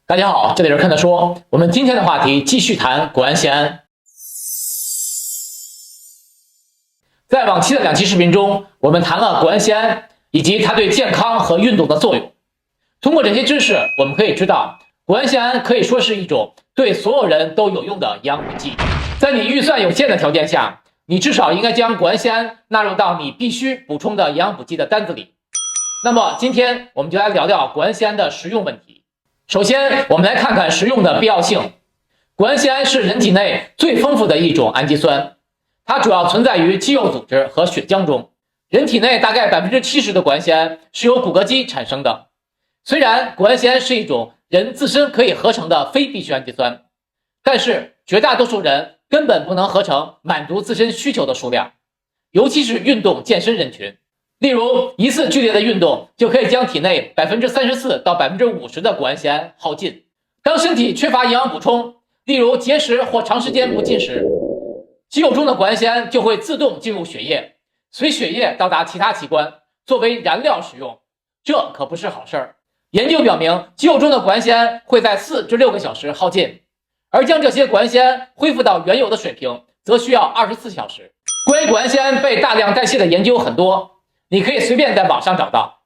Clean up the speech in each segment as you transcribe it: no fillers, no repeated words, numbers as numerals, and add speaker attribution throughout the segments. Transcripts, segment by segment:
Speaker 1: 大家好，这里是看他说，我们今天的话题继续谈谷氨酰胺。在往期的2期视频中，我们谈了谷氨酰胺以及它对健康和运动的作用。通过这些知识，我们可以知道，谷氨酰胺可以说是一种对所有人都有用的营养补剂。在你预算有限的条件下，你至少应该将谷氨酰胺纳入到你必须补充的营养补剂的单子里。那么今天我们就来聊聊谷氨酰胺的食用问题。首先，我们来看看食用的必要性。谷氨酰胺是人体内最丰富的一种氨基酸，它主要存在于肌肉组织和血浆中。人体内大概70%的谷氨酰胺是由骨骼肌产生的。虽然谷氨酰胺是一种人自身可以合成的非必需氨基酸，但是绝大多数人根本不能合成满足自身需求的数量，尤其是运动健身人群。例如，一次剧烈的运动就可以将体内34%到50%的谷氨酰胺耗尽。当身体缺乏营养补充，例如节食或长时间不进食，肌肉中的谷氨酰胺就会自动进入血液，随血液到达其他器官，作为燃料使用。这可不是好事儿。研究表明，肌肉中的谷氨酰胺会在4至6个小时耗尽，而将这些谷氨酰胺恢复到原有的水平，则需要24小时。关于谷氨酰胺被大量代谢的研究很多，你可以随便在网上找到。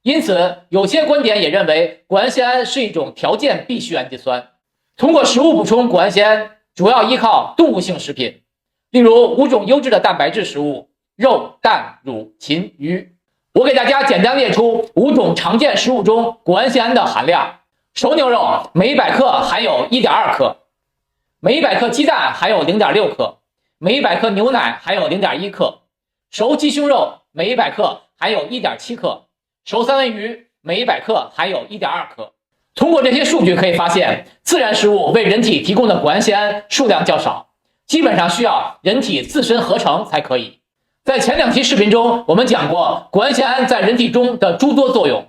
Speaker 1: 因此，有些观点也认为谷氨酰胺是一种条件必需氨基酸。通过食物补充谷氨酰胺，主要依靠动物性食品，例如5种优质的蛋白质食物：肉、蛋、乳、禽、鱼。我给大家简单列出5种常见食物中谷氨酰胺的含量。熟牛肉每100克含有1.2克，每100克鸡蛋含有0.6克，每100克牛奶含有0.1克，熟鸡胸肉每100克含有1.7克，熟三文鱼每100克含有1.2克。通过这些数据可以发现，自然食物为人体提供的谷氨酰胺数量较少，基本上需要人体自身合成才可以。在前2期视频中，我们讲过谷氨酰胺在人体中的诸多作用，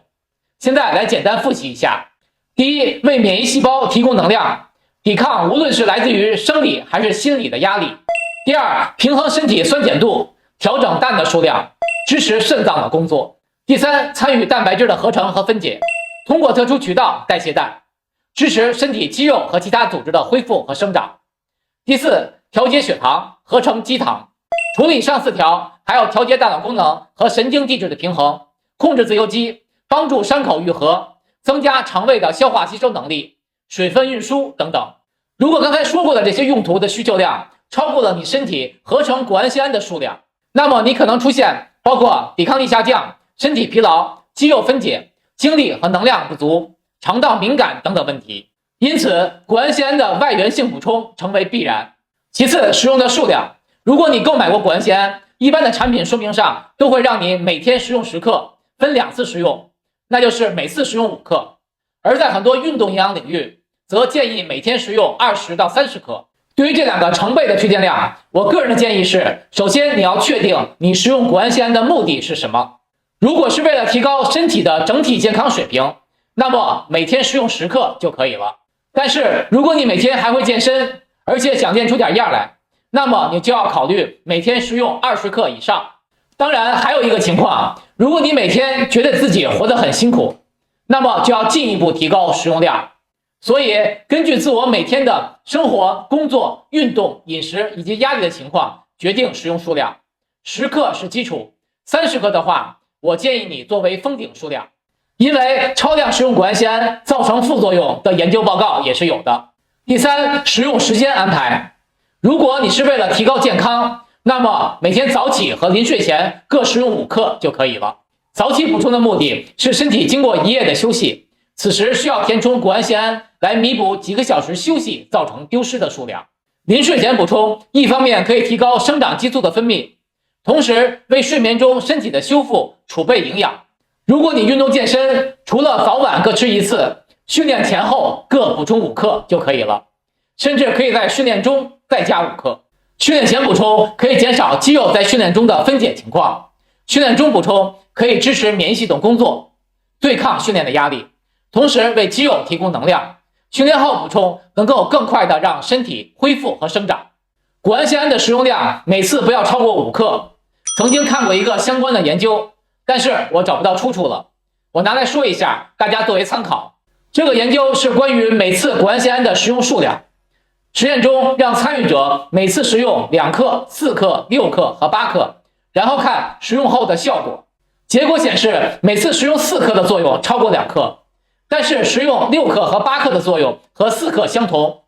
Speaker 1: 现在来简单复习一下。第一，为免疫细胞提供能量，抵抗无论是来自于生理还是心理的压力。第二，平衡身体酸碱度，调整氮的数量，支持肾脏的工作。第三，参与蛋白质的合成和分解，通过特殊渠道代谢氮，支持身体肌肉和其他组织的恢复和生长。第四，调节血糖，合成肌糖。除了以上4条，还要调节大脑功能和神经递质的平衡，控制自由基，帮助伤口愈合，增加肠胃的消化吸收能力，水分运输等等。如果刚才说过的这些用途的需求量超过了你身体合成谷氨酰胺的数量，那么你可能出现包括抵抗力下降、身体疲劳、肌肉分解、精力和能量不足、肠道敏感等等问题。因此，谷氨酰胺的外源性补充成为必然。其次，食用的数量。如果你购买过谷氨酰胺，一般的产品说明上都会让你每天食用10克，分2次食用，那就是每次食用5克。而在很多运动营养领域，则建议每天食用20到30克。对于这2个成倍的推荐量，我个人的建议是，首先你要确定你食用谷氨酰胺的目的是什么。如果是为了提高身体的整体健康水平，那么每天食用10克就可以了。但是如果你每天还会健身，而且想练出点样来，那么你就要考虑每天食用20克以上。当然，还有一个情况，如果你每天觉得自己活得很辛苦，那么就要进一步提高食用量。所以根据自我每天的生活、工作、运动、饮食以及压力的情况决定食用数量。10克是基础，30克的话，我建议你作为封顶数量。因为超量食用谷氨酰胺造成副作用的研究报告也是有的。第三，食用时间安排。如果你是为了提高健康，那么每天早起和临睡前各食用5克就可以了。早起补充的目的是身体经过一夜的休息，此时需要填充谷氨酰胺来弥补几个小时休息造成丢失的数量。临睡前补充，一方面可以提高生长激素的分泌，同时为睡眠中身体的修复储备营养。如果你运动健身，除了早晚各吃1次，训练前后各补充5克就可以了，甚至可以在训练中再加5克。训练前补充可以减少肌肉在训练中的分解情况，训练中补充可以支持免疫系统工作，对抗训练的压力，同时为肌肉提供能量。训练后补充能够更快的让身体恢复和生长。谷氨酰胺的食用量每次不要超过5克。曾经看过一个相关的研究，但是我找不到出处了，我拿来说一下，大家作为参考。这个研究是关于每次谷氨酰胺的食用数量。实验中让参与者每次食用2克、4克、6克和8克，然后看食用后的效果。结果显示，每次食用4克的作用超过2克，但是食用6克和8克的作用和4克相同，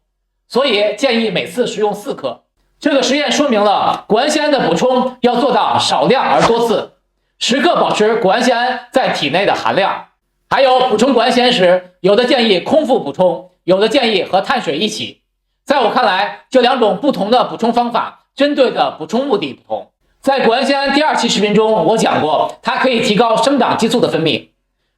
Speaker 1: 所以建议每次食用4克。这个实验说明了谷氨酰胺的补充要做到少量而多次，时刻保持谷氨酰胺在体内的含量。还有补充谷氨酰胺时，有的建议空腹补充，有的建议和碳水一起。在我看来，这2种不同的补充方法针对的补充目的不同。在谷氨酰胺第2期视频中，我讲过它可以提高生长激素的分泌。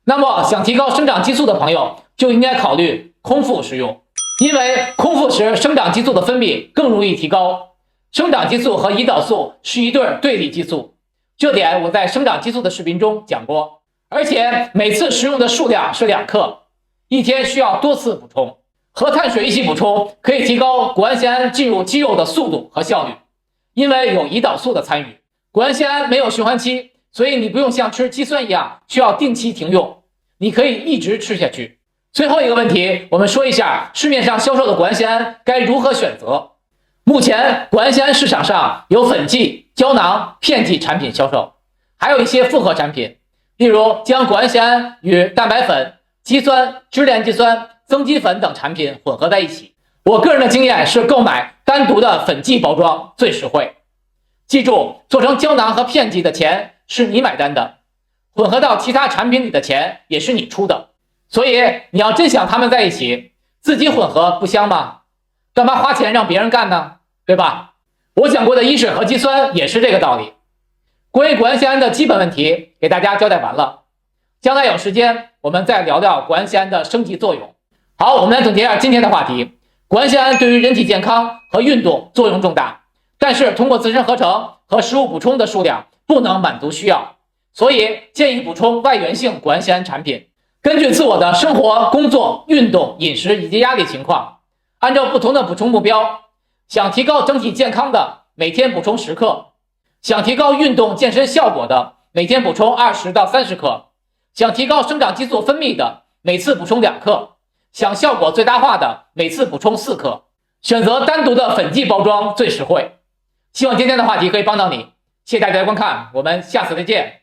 Speaker 1: 那么想提高生长激素的朋友就应该考虑空腹食用，因为空腹时生长激素的分泌更容易提高。生长激素和胰岛素是一对对立激素，这点我在生长激素的视频中讲过。而且每次食用的数量是2克，一天需要多次补充。和碳水一起补充可以提高谷氨酰胺进入肌肉的速度和效率，因为有胰岛素的参与。谷氨酰胺没有循环期，所以你不用像吃肌酸一样需要定期停用，你可以一直吃下去。最后一个问题，我们说一下市面上销售的谷氨酰胺该如何选择。目前谷氨酰胺市场上有粉剂、胶囊、片剂产品销售，还有一些复合产品，例如将谷氨酰胺与蛋白粉、肌酸、支链肌酸、增肌粉等产品混合在一起。我个人的经验是购买单独的粉剂包装最实惠。记住，做成胶囊和片剂的钱是你买单的，混合到其他产品里的钱也是你出的。所以你要真想它们在一起，自己混合不香吗？干嘛花钱让别人干呢？对吧？我讲过的一水合肌酸也是这个道理。关于谷氨酰胺的基本问题给大家交代完了，将来有时间我们再聊聊谷氨酰胺的升级作用。好，我们来总结一下今天的话题。谷氨酰胺对于人体健康和运动作用重大，但是通过自身合成和食物补充的数量不能满足需要，所以建议补充外源性谷氨酰胺产品。根据自我的生活、工作、运动、饮食以及压力情况，按照不同的补充目标，想提高整体健康的每天补充10克，想提高运动健身效果的每天补充20到30克，想提高生长激素分泌的每次补充2克，想效果最大化的每次补充4克。选择单独的粉剂包装最实惠。希望今天的话题可以帮到你，谢谢大家的观看，我们下次再见。